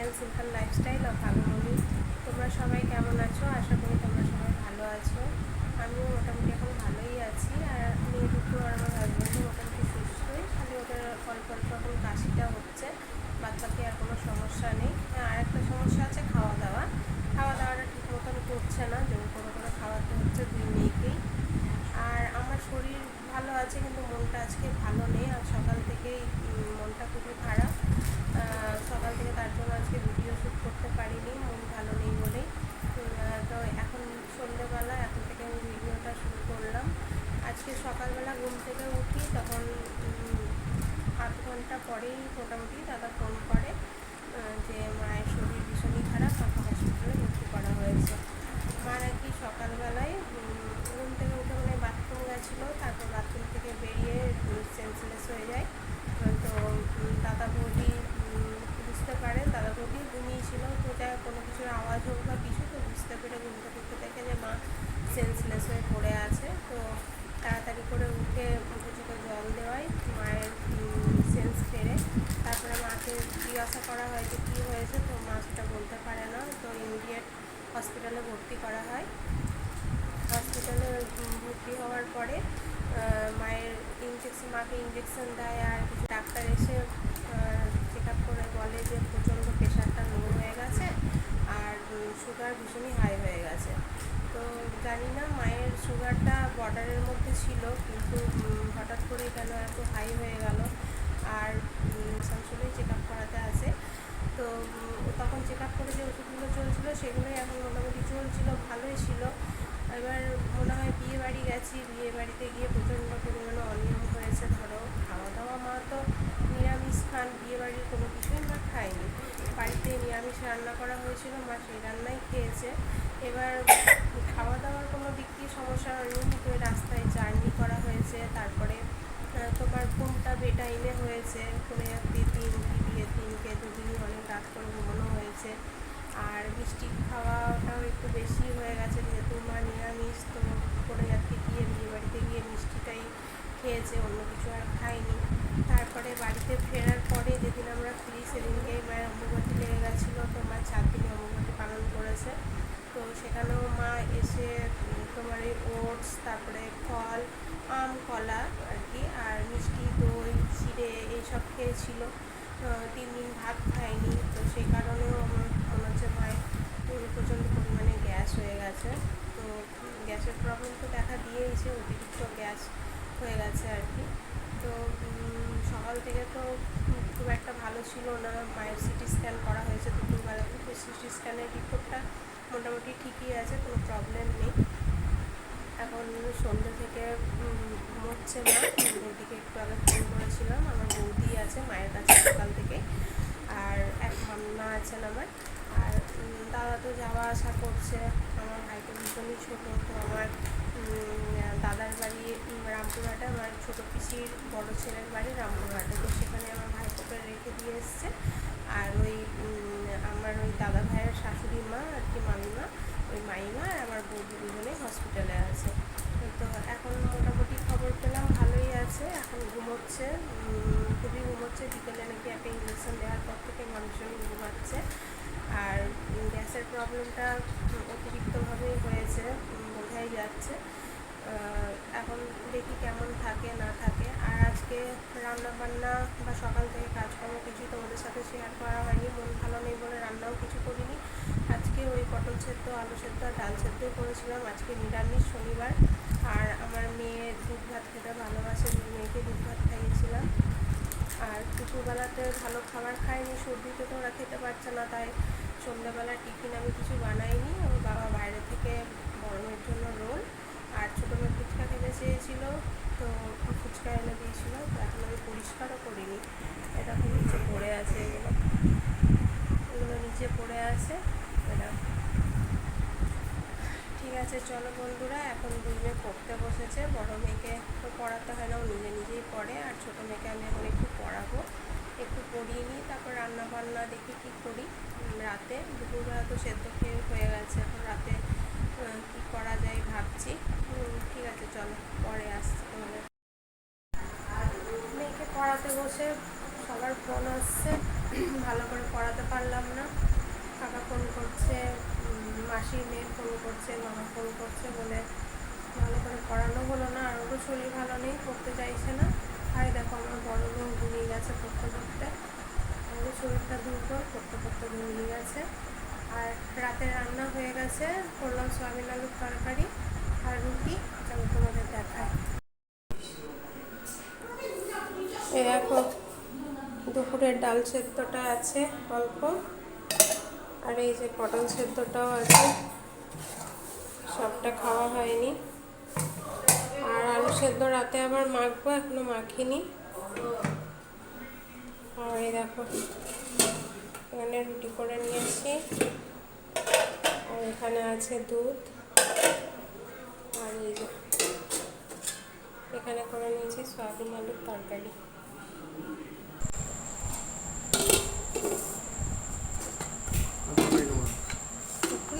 Channel simple lifestyle of Bhagyamoni. তোমরা সবাই কেমন আছো? আশা করি তোমরা সবাই ভালো আছো। আমিও মোটামুটি এখন ভালোই আছি। আর মেয়ে দুটো আর আমার হাজব্যান্ডও মোটামুটি সুস্থই, খালি ওদের অল্প অল্প এখন কাশিটা হচ্ছে, বাদ বাকি আর কোনো সমস্যা নেই। আর একটা সমস্যা আছে, খাওয়া দাওয়াটা ঠিক মতন করছে না, জোর করে করে খাওয়াতে হচ্ছে দুই মেয়েকেই। আর আমার শরীর ভালো আছে, কিন্তু মনটা আজকে ভালো নেই। আর সকাল থেকেই মনটা খুবই খারাপ। সকাল থেকে তার জন্য আজকে ভিডিও শ্যুট করতে পারিনি, মন ভালো নেই বলেই। তো এখন সন্ধ্যেবেলা এখন থেকে আমি ভিডিওটা শুরু করলাম। আজকে সকালবেলা ঘুম থেকে উঠি, তখন আধ ঘন্টা পরেই মোটামুটি দাদা ফোন করে যে মায়ের শরীর ভীষণই খারাপ, তাকে হসপিটালে ভর্তি করা হয়েছে। মার আর কি সকালবেলায় ঘুম থেকে উঠে মানে বাথরুম গেছিলো, তারপর বাথরুম থেকে বেরিয়ে সেন্সলেস হয়ে যায়। তো দাদা বৌদি বুঝতে পারেন, দাদা বৌদি ঘুমিয়েছিল, তো যা কোনো কিছুর আওয়াজ হোক বা কিছু, তো বুঝতে পেরে ঘুম থেকে উঠে দেখে যে মা সেন্সলেস হয়ে পড়ে আছে। তো তাড়াতাড়ি করে উঠে মুখে চোখে জল দেওয়ায় মায়ের সেন্স ফেরে। তারপরে মাকে জিজ্ঞাসা করা হয় যে কী হয়েছে, তো মা সেটা বলতে পারে না। তো ইমিডিয়েট হসপিটালে ভর্তি করা হয়। হসপিটালে ভর্তি হওয়ার পরে মাকে ইঞ্জেকশন দেয়, আর কিছু ডাক্তার এসে চেক আপ করে বলে যে প্রচণ্ড প্রেশারটা লো হয়ে গেছে আর সুগার ভীষণই হাই হয়ে গেছে। তো জানি না মায়ের সুগারটা বর্ডারের মধ্যে ছিল, কিন্তু হঠাৎ করে কেন এত হাই হয়ে গেল। আর আসানসোলেই চেক আপ করাতে আসে। তো তখন চেক আপ করে যে ওষুধগুলো চলছিলো সেগুলোই এখন মোটামুটি চলছিল, ভালোই ছিল। এবার মনে হয় বিয়েবাড়ি গেছি, বিয়েবাড়িতে গিয়ে প্রচণ্ড পরিমাণে অনিয়ম হয়েছে। ধরো খাওয়া দাওয়া মা তো নিরামিষ খান, বিয়েবাড়ির কোনো কিছুই মা খায়নি। বাড়িতে নিরামিষ রান্না করা হয়েছিল, মা সেই রান্নাই খেয়েছে। এবার খাওয়া দাওয়ার কোনো দিক দিয়ে সমস্যা হয়নি, কিন্তু রাস্তায় জার্নি করা হয়েছে। তারপরে তোমার ঘুমটা বেটাইমে হয়েছে, কোনো একটি দিনকে দুদিনই অনেক রাত করে ঘুমানো হয়েছে। আর মিষ্টি খাওয়াটাও একটু বেশি হয়ে গেছে, যেহেতু মা নিরামিষ। তো কোনো যাত্রী গিয়ে বিয়েবাড়িতে গিয়ে মিষ্টিটাই খেয়েছে, অন্য কিছু আর খায়নি। তারপরে বাড়িতে ফেরার পরে যেদিন আমরা ফিরি সেদিনকেই মায়ের অম্বুবাটি লেগে গেছিলো। তো মা 4 দিনে অম্বুবাটি পালন করেছে। তো সেখানেও মা এসে তোমার এই ওটস, তারপরে ফল, আম, কলা আর কি, আর মিষ্টি, দই, চিড়ে এইসব খেয়েছিল। 3 দিন ভাত খায়নি। তো সেই কারণেও আমার মনে হচ্ছে মায়ের প্রচণ্ড পরিমাণে গ্যাস হয়ে গেছে। তো গ্যাসের প্রবলেম তো দেখা দিয়েইছে, অতিরিক্ত গ্যাস হয়ে গেছে আর কি। তো সকাল থেকে তো খুব একটা ভালো ছিল না। মায়ের সিটি স্ক্যান করা হয়েছে দুপুরবেলা, তো সিটি স্ক্যানের রিপোর্টটা মোটামুটি ঠিকই আছে, কোনো প্রবলেম নেই। এখন সন্ধ্যে থেকে ঘুমোচ্ছে মা। বৌদিকে একটু আগে ফোন করেছিলাম, আমার বৌদি আছে মায়ের কাছে সকাল থেকে, আর এক মাম্মা আছেন আমার। আর দাদা তো যাওয়া আসা করছে। আমার ভাই তো ভীষণই ছোটো, তো আমার দাদার বাড়ি রামপুরহাটে, আমার ছোটো পিসির বড় ছেলের বাড়ি রামপুরহাটে। তো সেখানে আমার ভাইপোকে রেখে দিয়ে এসছে। আর আমার দাদা ভাইয়ের শাশুড়ি মা আর কি, মামিমা, মাইমা আর আমার বৌদি দুজনেই হসপিটালে আছে। তো এখন মোটামুটি খবর পেলাম ভালোই আছে, এখন ঘুমোচ্ছে, খুবই ঘুমোচ্ছে। বিকেলে নাকি একটা ইঞ্জেকশন দেওয়ার পর থেকে মানুষজন ঘুমাচ্ছে। আর গ্যাসের প্রবলেমটা অতিরিক্তভাবেই হয়েছে, বোঝাই যাচ্ছে। এখন দেখি কেমন থাকে না থাকে। আর আজকে রান্নাবান্না বা সকাল থেকে কাজকর্ম কিছুই তোমাদের সাথে শেয়ার করা হয়নি, মন ভালো নেই বলে রান্নাও কিছু করিনি। আজকে ওই পটল সেদ্ধ, আলু সেদ্ধ আর ডাল সেদ্ধই করেছিলাম। আজকে নিরামিষ, শনিবার। আর আমার মেয়ে দুধ ভাত খেতে ভালোবাসে, মেয়েকে দুধ ভাত খাইয়েছিলাম। আর দুপুরবেলাতে ভালো খাবার খায়নি, সর্দিতে তো ওরা খেতে পারছে না, তাই সন্ধ্যাবেলা টিফিন আমি কিছু বানাইনি। ওর বাবা বাইরে থেকে বড় মেয়ের জন্য রোল আর ছোটো মেয়ে ফুচকা খেতে চেয়েছিল, তো ফুচকা এনে দিয়েছিল। তো এখন আমি পরিষ্কারও করিনি, এটা খুব নিচে পড়ে আছে, এগুলো নিচে পড়ে আছে। এটা ঠিক আছে, চলো বন্ধুরা, এখন দুই মেয়ে পড়তে বসেছে। বড় মেয়েকে তো পড়াতে হয় না, ও নিজে নিজেই পড়ে। আর ছোটো মেয়েকে আমি এখন একটু পড়াবো, একটু পড়িয়ে নিই, তারপর রান্না বান্না দেখি কী করি। রাতে দুপুরবেলা তো সেদ্ধ খেয়ে হয়ে গেছে, এখন রাতে কী করা যায় ভাবছি। ঠিক আছে, চলো পরে আসছি তোমাদের। মেয়েকে পড়াতে বসে সবার ফোন আসছে, ভালো করে পড়াতে পারলাম না। কাকা ফোন করছে, মাসির মেয়ে ফোন করছে, মামা ফোন করছে বলে ভালো করে পড়ানো হলো না। আর ওরও শরীর ভালো নেই, পড়তে চাইছে না। আর দেখো আমার বড় বউ ঘুমিয়ে গেছে পড়তে পড়তে, ওরও শরীরটা দুর্বল, পড়তে পড়তে ঘুমিয়ে গেছে। আর রাতে রান্না হয়ে গেছে, করলাম সয়াবিন আলুর তরকারি আর রুটি। চলো তোমাদের দেখায়। এই দেখো দুপুরের ডাল সেদ্ধটা আছে অল্প, আর এই যে পটল সেদ্ধটাও আছে, সবটা খাওয়া হয়নি। আর আলু সেদ্ধ রাতে আবার মাখবো, এখনো মাখিনি। আর এই দেখো এখানে রুটি করে নিয়েছি, আর এখানে আছে দুধ, আর এই যে এখানে করে নিয়েছি সয়াবিন আলুর তরকারি।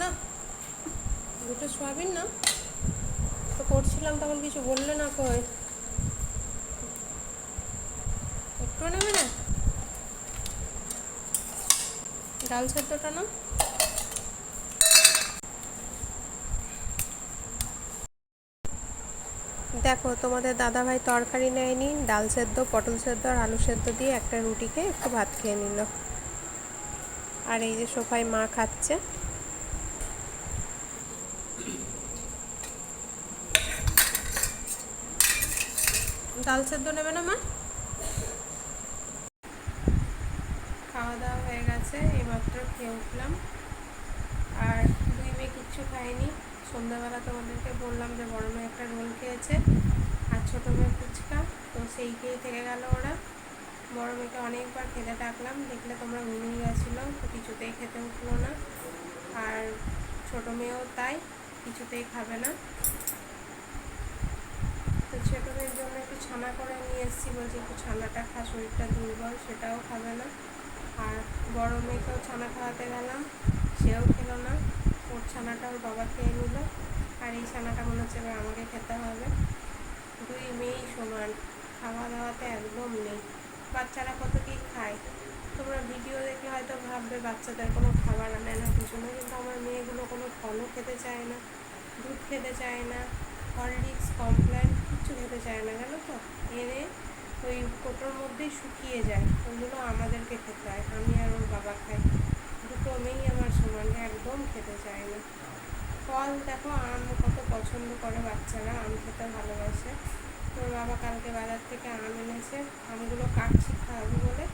না দুটো সয়াবিন না তো করছিলাম, তখন কিছু বললে না, কই একটু নেবে না ডাল সেদ্ধটা না। দেখো তোমাদের দাদাভাই তরকারি নেয়নি, ডাল সেদ্ধ, পটল সেদ্ধ আর আলু সেদ্ধ দিয়ে একটা রুটিকে একটু ভাত খেয়ে নিল। আর এই যে সোফায় মা খাচ্ছে। ডাল সেদ্ধ নেবে না মা? খাওয়া দাওয়া হয়ে গেছে, এইমাত্র খেয়ে উঠলাম। আর দুই মেয়ে কিচ্ছু খায়নি। সন্ধ্যাবেলা তোমাদেরকে বললাম যে বড় মেয়ে একটা রোল খেয়েছে আর ছোটো মেয়ে ফুচকা, তো সেইকেই থেকে গেল ওরা। বড় মেয়েকে অনেকবার খেতে ডাকলাম, দেখলে তোমরা ঘুমিয়ে গেছিলো, তো কিছুতেই খেতে উঠলো না। আর ছোটো মেয়েও তাই, কিছুতেই খাবে না। তো ছোটো মেয়ের জন্য একটু ছানা করে নিয়ে এসেছি, বলছি একটু ছানাটা খা, শরীরটা দুর্বল, সেটাও খাবে না। আর বড় মেয়েকেও ছানা খাওয়াতে গেলাম, সেও খেলো না। ওর ছানাটা ওর বাবা খেয়ে নিল, আর এই ছানাটা মনে হচ্ছে এবার আমাকে খেতে হবে। দুই মেয়েই সমান, খাওয়া দাওয়াতে একদম নেই। বাচ্চারা কত কী খায়, তোমরা ভিডিও দেখে হয়তো ভাববে বাচ্চাদের কোনো খাবার আনে না কিছু না, কিন্তু আমার মেয়েগুলো কোনো ফলও খেতে চায় না, দুধ খেতে চায় না, হরলিক্স, কমপ্ল্যান কিচ্ছু খেতে চায় না, জানো তো। এনে ওই কোটোর মধ্যেই শুকিয়ে যায়, ওগুলো আমাদেরকে খেতে হয়, আমি আর ওর বাবা খাই। দুটো মেয়েই আমার সমান, একদম খেতে চায় না। ফল দেখো, আম কত পছন্দ করে বাচ্চারা, আম খেতে ভালোবাসে। তোর বাবা কালকে বাজার থেকে আম এনেছে, আমগুলো কাটছি খাওয়াবো বলে,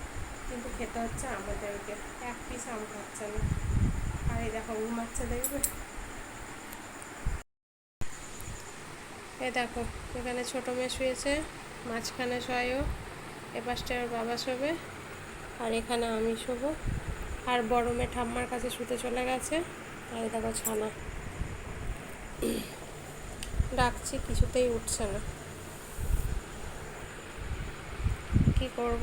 কিন্তু খেতে হচ্ছে আমাদেরকে, এক পিস আম খাচ্ছে না। আর এই দেখো ঘুমাচ্ছে, দেখবে। এই দেখো এখানে ছোটো মেয়ে শুয়েছে, মাঝখানে শোয়ও, এপাশটায় ওর বাবা শোবে, আর এখানে আমি শোবো। আর বড় মেয়ে ঠাম্মার কাছে শুতে চলে গেছে। আর এই দেখো ছানা, ডাকছি কিছুতেই উঠছে না, কি করব।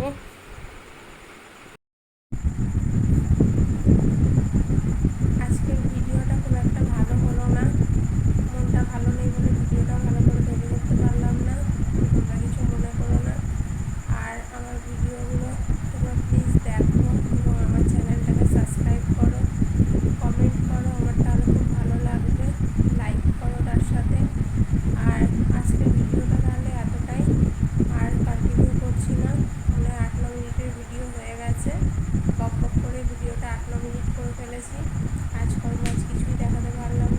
আজকের ভিডিওটা খুব একটা ভালো হলো না, মনটা ভালো নেই বলে ভিডিওটা ভালো করে তৈরি করতে পারলাম না, তোমরা কিছু মনে করো না। আর আমার ভিডিওগুলো তোমরা প্লিজ দেখো এবং আমার চ্যানেলটাকে সাবস্ক্রাইব করো, কমেন্ট করো, আমার তাহলে খুব ভালো লাগবে, লাইক করো তার সাথে। আর আজকের ভিডিওটা তাহলে এতটাই, আর কন্টিনিউ করছি না, মানে 8-9 মিনিটের ভিডিও হয়ে গেছে, বক বক করে ভিডিওটা 8-9 মিনিট করে ফেলেছি। আজ কিছুই দেখাতে পারলাম